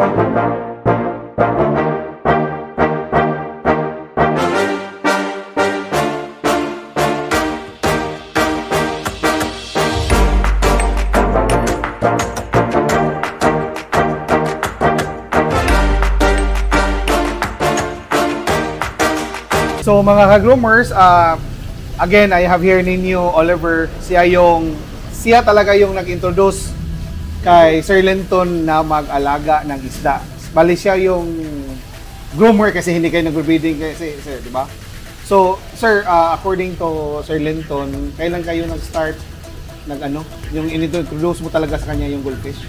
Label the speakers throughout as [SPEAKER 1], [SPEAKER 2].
[SPEAKER 1] So mga ka-groomers, again, I have here ninyo Oliver. Siya talaga yung nag-introduce kay Sir Linton na mag-alaga ng isda. Bali siya yung groomer kasi hindi kayo nag-breeding kasi, sir, di ba? So, sir, according to Sir Linton, kailan kayo nag-start yung in-introduce mo talaga sa kanya yung goldfish?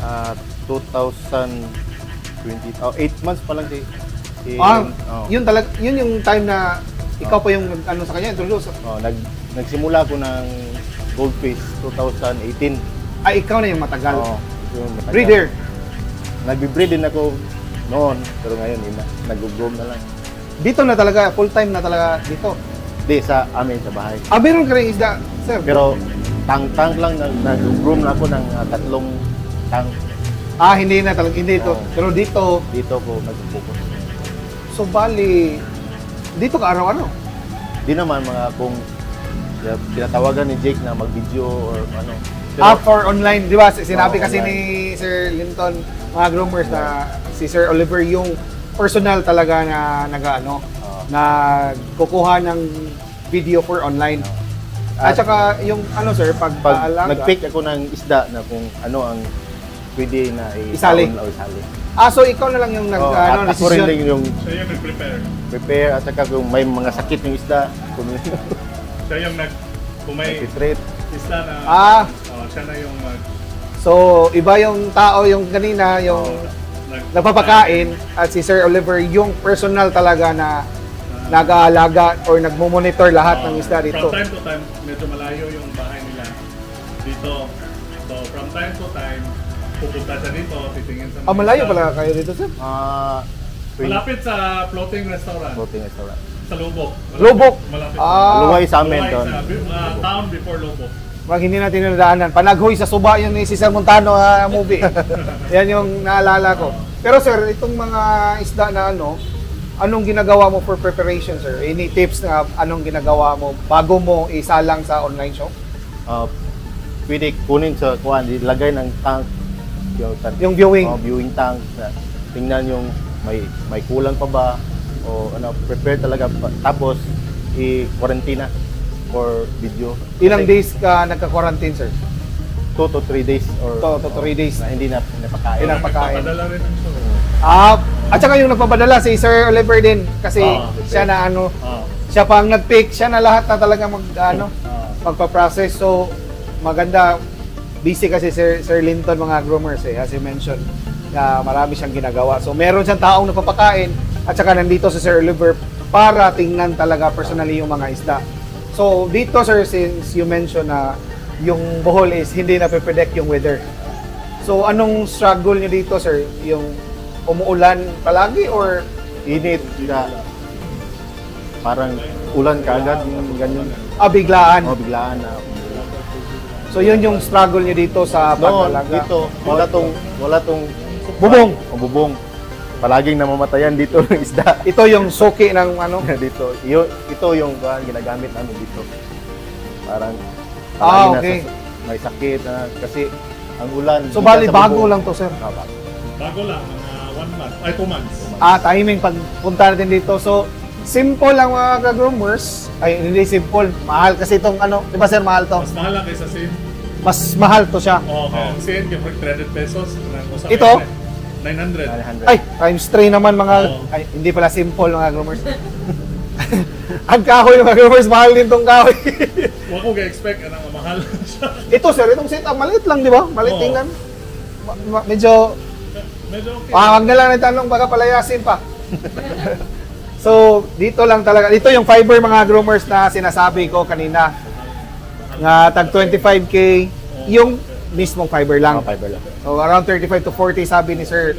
[SPEAKER 2] 2020, 8 months pa lang
[SPEAKER 1] yun yung time na ikaw pa yung sa kanya introduce.
[SPEAKER 2] Nagsimula ko ng goldfish 2018.
[SPEAKER 1] Ay, ikaw na yung matagal.
[SPEAKER 2] Yung matagal.
[SPEAKER 1] Breeder.
[SPEAKER 2] Nagbe-breed din ako noon, pero ngayon nag-groom na lang.
[SPEAKER 1] Dito na talaga, full time na talaga dito.
[SPEAKER 2] Di sa amin sa bahay.
[SPEAKER 1] Meron ka rin isda, sir.
[SPEAKER 2] Pero tank lang nag-groom na ako ng 3 tank.
[SPEAKER 1] Hindi na talaga, hindi ito. Pero dito
[SPEAKER 2] ko nag-focus.
[SPEAKER 1] So bali, dito ka araw-araw?
[SPEAKER 2] Di naman kung tinatawagan ni Jake na mag-video or ano. Pero,
[SPEAKER 1] for online, di ba? Sinabi kasi online ni Sir Linton, mga groomers, na si Sir Oliver yung personal talaga na nagkukuha ng video for online. At saka yung sir, pag
[SPEAKER 2] nag-pick ako ng isda na kung ano ang pwede na
[SPEAKER 1] isali. So ikaw na lang yung
[SPEAKER 2] ako rin din yung
[SPEAKER 3] siya yung
[SPEAKER 2] prepare at saka kung may mga sakit ng isda,
[SPEAKER 3] siya yung kung may isda na siya na yung
[SPEAKER 1] So iba yung tao yung kanina yung nagpapakain at si Sir Oliver yung personal talaga na nag-aalaga or nagmo-monitor lahat ng isda dito.
[SPEAKER 3] From time to time, medyo malayo yung bahay nila dito. So from time to time, pupunta siya dito, titingin sa mga
[SPEAKER 1] malayo pala kayo dito, sir?
[SPEAKER 3] Malapit sa floating restaurant. Sa Lubok.
[SPEAKER 1] Lubok?
[SPEAKER 3] Malapit.
[SPEAKER 2] Luway sa amin doon.
[SPEAKER 3] Town before Lubok.
[SPEAKER 1] Pag hindi natin nadaanan, Panaghoy sa Suba yun ni Cesar Montano movie. Yan yung naalala ko. Pero sir, itong mga isda na anong ginagawa mo for preparation, sir? Any tips na anong ginagawa mo bago mo isalang sa online shop?
[SPEAKER 2] Pwede kunin sa ilagay ng tank.
[SPEAKER 1] Yung viewing?
[SPEAKER 2] Viewing tank. Tingnan yung may kulang pa ba o prepare talaga. Tapos i-quarantine for video.
[SPEAKER 1] Ilang days ka nagka-quarantine, sir?
[SPEAKER 2] 2 to 3 days or
[SPEAKER 1] 2 to 3 days
[SPEAKER 2] na hindi na napakain.
[SPEAKER 3] Nagpapadala rin ang show.
[SPEAKER 1] At saka yung nagpapadala si Sir Oliver din kasi siya na siya pang nag-pick, siya na lahat na talaga magpa-process. So maganda, busy kasi Sir Linton mga groomers as you mentioned, na marami siyang ginagawa. So meron siyang taong nagpapakain at saka nandito si Sir Oliver para tingnan talaga personally yung mga isda. So dito, sir, since you mentioned na yung Bohol is hindi na predict yung weather. So anong struggle niyo dito, sir? Yung umuulan palagi or
[SPEAKER 2] init na parang ulan kaagad yung ganyan.
[SPEAKER 1] Biglaan.
[SPEAKER 2] Biglaan na.
[SPEAKER 1] So yun yung struggle niyo dito sa pag-alaga.
[SPEAKER 2] Dito wala tong
[SPEAKER 1] bubong.
[SPEAKER 2] Bubong. Palaging namamatayan dito ng isda.
[SPEAKER 1] Ito yung suki ng
[SPEAKER 2] dito. Ito yung ginagamit namin dito. Parang
[SPEAKER 1] okay.
[SPEAKER 2] May sakit kasi ang ulan.
[SPEAKER 1] So bali bago lang to, sir.
[SPEAKER 3] Bago lang, mga 1 month, 2 months.
[SPEAKER 1] Timing pagpunta natin dito. So simple lang mga ka-groomers. Hindi simple. Mahal kasi itong di ba, sir, mahal to?
[SPEAKER 3] Mas mahal lang kaysa sin.
[SPEAKER 1] Mas mahal to siya.
[SPEAKER 3] Okay. Sin, kaya 300 pesos.
[SPEAKER 1] Ito?
[SPEAKER 3] 900.
[SPEAKER 1] Ay, times 3 naman mga... hindi pala simple mga groomers. Ang kahoy mga groomers, mahal din tong kahoy.
[SPEAKER 3] Huwag ko ga-expect na mahal siya.
[SPEAKER 1] Ito, sir, itong setup, maliit lang, di ba? Maliit tingnan. Medyo
[SPEAKER 3] okay.
[SPEAKER 1] Wag na lang nagtanong, baka palayasin pa. So, dito lang talaga. Ito yung fiber mga groomers na sinasabi ko kanina. Nga tag 25K, yung mismong fiber lang.
[SPEAKER 2] Fiber lang.
[SPEAKER 1] So, around 35 to 40 sabi ni sir,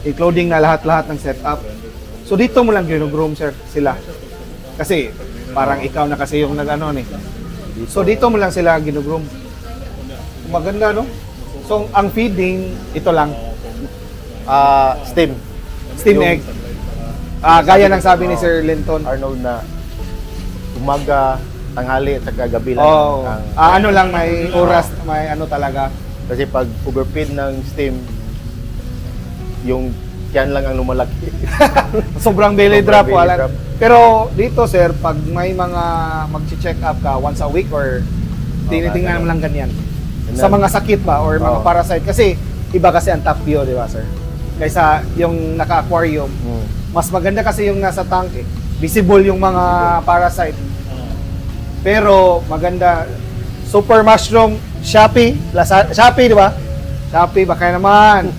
[SPEAKER 1] including na lahat-lahat ng setup. So, dito mo lang gino-groom, sir, sila. Kasi, parang ikaw na kasi yung nag-ano eh. So, dito mo lang sila gino-groom. Maganda, no? So, ang feeding, ito lang.
[SPEAKER 2] Steam.
[SPEAKER 1] Steam
[SPEAKER 2] Yung
[SPEAKER 1] egg. Gaya ng sabi ni Sir Linton.
[SPEAKER 2] Arnold na umaga, tanghali, at saka gabi lang.
[SPEAKER 1] Oh, ano lang may
[SPEAKER 2] Oo.
[SPEAKER 1] oras, may ano talaga.
[SPEAKER 2] Kasi pag overfeed ng Steam, yung tiyan lang ang lumalaki.
[SPEAKER 1] Sobrang belly
[SPEAKER 2] Sobrang
[SPEAKER 1] drop,
[SPEAKER 2] belly
[SPEAKER 1] wala.
[SPEAKER 2] drop.
[SPEAKER 1] Pero dito sir, pag may mga mag-check up ka once a week or tinitingnan mo lang ganyan. Sa mga sakit ba or mga
[SPEAKER 2] Oo.
[SPEAKER 1] parasite kasi iba kasi ang top view, di ba sir? Kaysa yung naka-aquarium, mas maganda kasi yung nasa tank eh. Visible yung mga parasite. Pero maganda Super Mushroom Shopee, Shopee di ba? Shopee baka naman.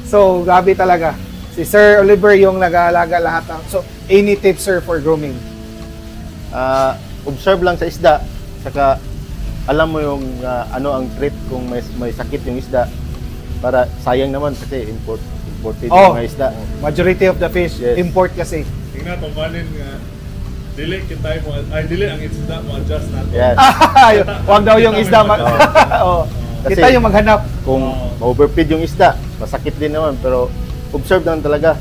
[SPEAKER 1] So, grabe talaga. Si Sir Oliver yung nag-aalaga lahat ng. So, any tips sir for grooming?
[SPEAKER 2] Observe lang sa isda, saka alam mo yung ano ang trait kung may sakit yung isda, para sayang naman kasi imported yung mga isda.
[SPEAKER 1] Majority of the fish
[SPEAKER 2] Yes.
[SPEAKER 1] import kasi.
[SPEAKER 3] Tingnan kung kanin nga dili kitay mo dili ang isda mo adjust nato.
[SPEAKER 2] Yan.
[SPEAKER 1] Wag daw yung isda oh.
[SPEAKER 2] Kasi
[SPEAKER 1] Kita yung maghanap.
[SPEAKER 2] Kung overfeed yung isda, masakit din naman, pero observe lang talaga.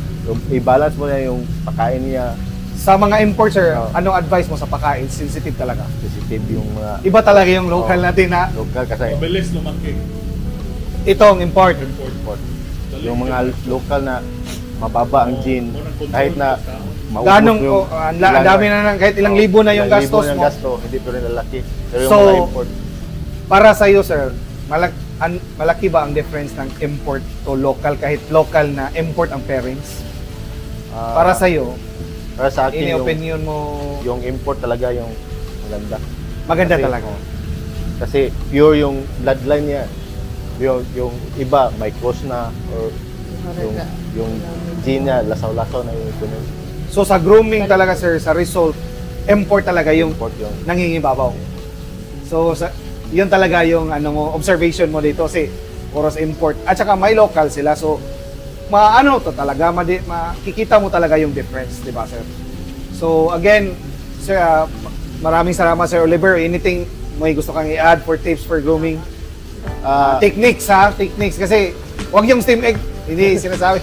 [SPEAKER 2] I-balance mo na yung pagkain niya,
[SPEAKER 1] Sa mga import sir, anong advice mo sa pakain? Sensitive talaga.
[SPEAKER 2] sensitive yung mga
[SPEAKER 1] Iba talaga yung local natin na
[SPEAKER 2] local kasi
[SPEAKER 3] Mabilis lumaki.
[SPEAKER 1] itong import.
[SPEAKER 2] import. Yung mga local na mababa ang gene, kahit na maubos
[SPEAKER 1] Ganong
[SPEAKER 2] yung
[SPEAKER 1] ang dami na kahit ilang libo na yung
[SPEAKER 2] ilang libo
[SPEAKER 1] gastos
[SPEAKER 2] ng
[SPEAKER 1] mo.
[SPEAKER 2] gasto, hindi pa rin lalaki. Pero yung
[SPEAKER 1] So,
[SPEAKER 2] mga import,
[SPEAKER 1] Para sa iyo sir, malaki ba ang difference ng import to local kahit local na import ang pairings? Para sa iyo,
[SPEAKER 2] para sa akin
[SPEAKER 1] ini
[SPEAKER 2] yung,
[SPEAKER 1] opinion mo
[SPEAKER 2] yung import talaga yung maganda.
[SPEAKER 1] maganda
[SPEAKER 2] Kasi-
[SPEAKER 1] talaga.
[SPEAKER 2] Kasi pure yung bloodline niya. Yung iba may cross na, or yung gene niya lasaw-lasaw na yung ganun.
[SPEAKER 1] So sa grooming talaga sir, sa result, import talaga yung
[SPEAKER 2] Import yung
[SPEAKER 1] nangingibabaw. So yun talaga yung ano mo, observation mo dito kasi oras import at saka may local sila so maano to talaga makikita mo talaga yung difference, di ba sir? So again, sir, maraming salamat Sir Oliver. Anything may gusto kang i-add for tips for grooming? Techniques kasi wag yung steam egg, hindi sinasabi.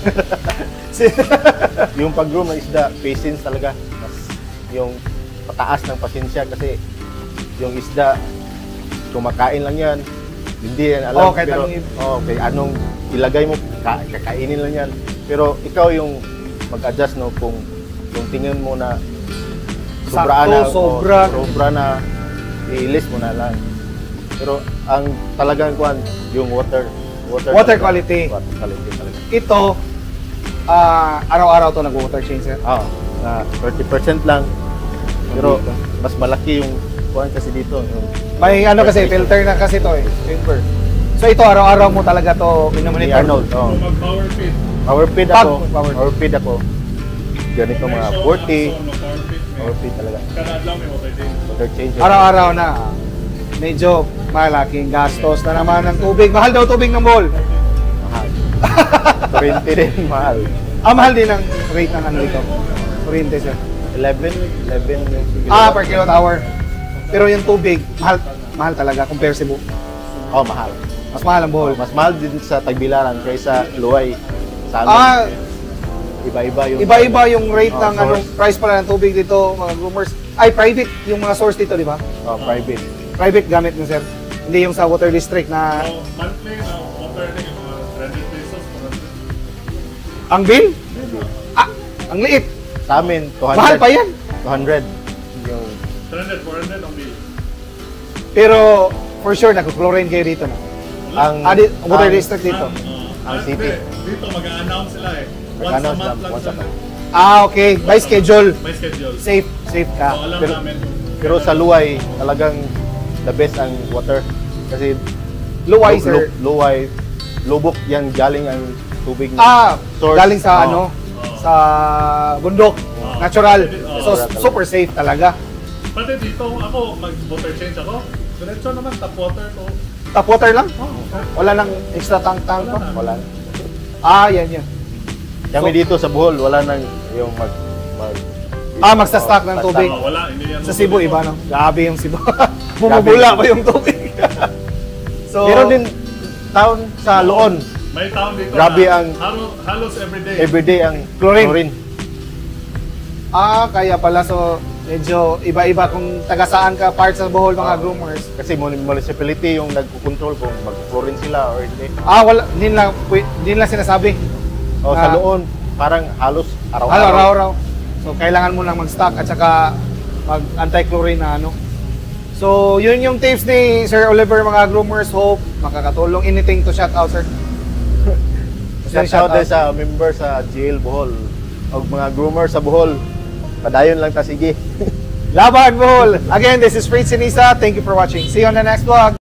[SPEAKER 2] yung pag-groom ng isda, patience talaga. Mas yung pataas ng pasensya kasi yung isda, kumakain lang yan. Hindi yan alam.
[SPEAKER 1] Kahit
[SPEAKER 2] pero,
[SPEAKER 1] anong
[SPEAKER 2] anong ilagay mo, kakainin lang yan. Pero ikaw yung mag-adjust, no, kung tingin mo na sobra na, i-list mo na lang. Pero ang talagang kuan, yung water
[SPEAKER 1] quality.
[SPEAKER 2] Water quality talaga.
[SPEAKER 1] Ito araw-araw to nag-water change sir.
[SPEAKER 2] Na 30% lang. Pero mas malaki yung kuan kasi dito. Yung
[SPEAKER 1] May ano kasi filter na kasi to eh, filter. So ito araw-araw mo talaga to
[SPEAKER 2] ni
[SPEAKER 1] minomonitor.
[SPEAKER 2] Arnold.
[SPEAKER 3] Kung mag-power feed.
[SPEAKER 2] Power feed
[SPEAKER 1] Pag
[SPEAKER 2] ako.
[SPEAKER 1] power
[SPEAKER 2] Power feed ako. Ganito mga 40.
[SPEAKER 3] Power feed.
[SPEAKER 2] Power feed talaga.
[SPEAKER 3] Kada adlaw may water change.
[SPEAKER 2] Water change.
[SPEAKER 1] Araw-araw na. Medyo malaking gastos na naman ng tubig. Mahal daw tubig ng bowl.
[SPEAKER 2] Mahal. 20 din mahal.
[SPEAKER 1] Mahal din ang rate ng ano dito. Kuryente sir.
[SPEAKER 2] 11 yung
[SPEAKER 1] Per kilowatt hour. Pero yung tubig, mahal talaga compare sa buo.
[SPEAKER 2] mahal.
[SPEAKER 1] Mas mahal ang bowl.
[SPEAKER 2] Mas mahal din sa Tagbilaran kaysa Luay. Sa amin, iba-iba yung
[SPEAKER 1] Iba-iba yung rate ng
[SPEAKER 2] source.
[SPEAKER 1] ano, price pala ng tubig dito, mga groomers. Private yung mga source dito, di ba?
[SPEAKER 2] Private.
[SPEAKER 1] Private gamit mo, sir. Hindi yung sa water district na
[SPEAKER 3] So, monthly na water na yung mga 300 pesos.
[SPEAKER 1] ang bill? Ang liit.
[SPEAKER 2] Sa amin, 200.
[SPEAKER 1] Mahal pa yan.
[SPEAKER 2] 200. Yung
[SPEAKER 3] 300, 400 ang bill.
[SPEAKER 1] Pero for sure, nag-chlorine kayo dito. No? Water district dito.
[SPEAKER 2] Ang city.
[SPEAKER 3] Dito mag-a-announce sila eh. Once a
[SPEAKER 2] Mag-announce
[SPEAKER 3] month
[SPEAKER 2] lang,
[SPEAKER 3] lang
[SPEAKER 2] once a
[SPEAKER 3] sila.
[SPEAKER 2] month.
[SPEAKER 1] Okay. By schedule.
[SPEAKER 3] May schedule.
[SPEAKER 1] Safe ka.
[SPEAKER 3] So, alam
[SPEAKER 1] Pero
[SPEAKER 3] namin.
[SPEAKER 2] Pero sa Luay, talagang the best ang water. Kasi
[SPEAKER 1] Luway, sir.
[SPEAKER 2] Luay, lubok yan, galing ang tubig na source.
[SPEAKER 1] Galing sa ano? Sa bundok. Natural. So,
[SPEAKER 2] Natural.
[SPEAKER 1] super safe talaga.
[SPEAKER 3] Pati dito, ako mag-water change ako. Diretso naman, tap water ko.
[SPEAKER 1] Tap water lang? Wala nang extra tank pa?
[SPEAKER 2] Wala.
[SPEAKER 1] Yan.
[SPEAKER 2] Kami dito sa Bohol, wala nang yung
[SPEAKER 1] Magsa-stock ng tubig.
[SPEAKER 3] Wala, hindi yan.
[SPEAKER 1] Sa Cebu, iba no? Grabe yung Cebu. Bumubula pa yung tubig. So,
[SPEAKER 2] Meron din town sa Loon.
[SPEAKER 3] May taon dito
[SPEAKER 2] Grabe
[SPEAKER 3] na
[SPEAKER 2] ang-
[SPEAKER 3] halos everyday.
[SPEAKER 2] everyday ang
[SPEAKER 1] Chlorine. Kaya pala, so medyo iba-iba kung taga saan ka part sa Bohol mga groomers.
[SPEAKER 2] Kasi municipality yung nagko-control kung mag-chlorine sila or hindi.
[SPEAKER 1] Wala, din lang sinasabi.
[SPEAKER 2] O sa Loon, parang halos araw-araw.
[SPEAKER 1] Araw-araw. So kailangan mo lang mag-stock at saka mag-anti-chlorine na ano. So yun yung tips ni Sir Oliver mga groomers. Hope makakatulong. Anything to shout out, sir?
[SPEAKER 2] Shout out din sa member sa GL Bohol o mga groomer sa Bohol. Padayon lang ta sige.
[SPEAKER 1] Laban Bohol! Again, this is Fritz Sinisa. Thank you for watching. See you on the next vlog.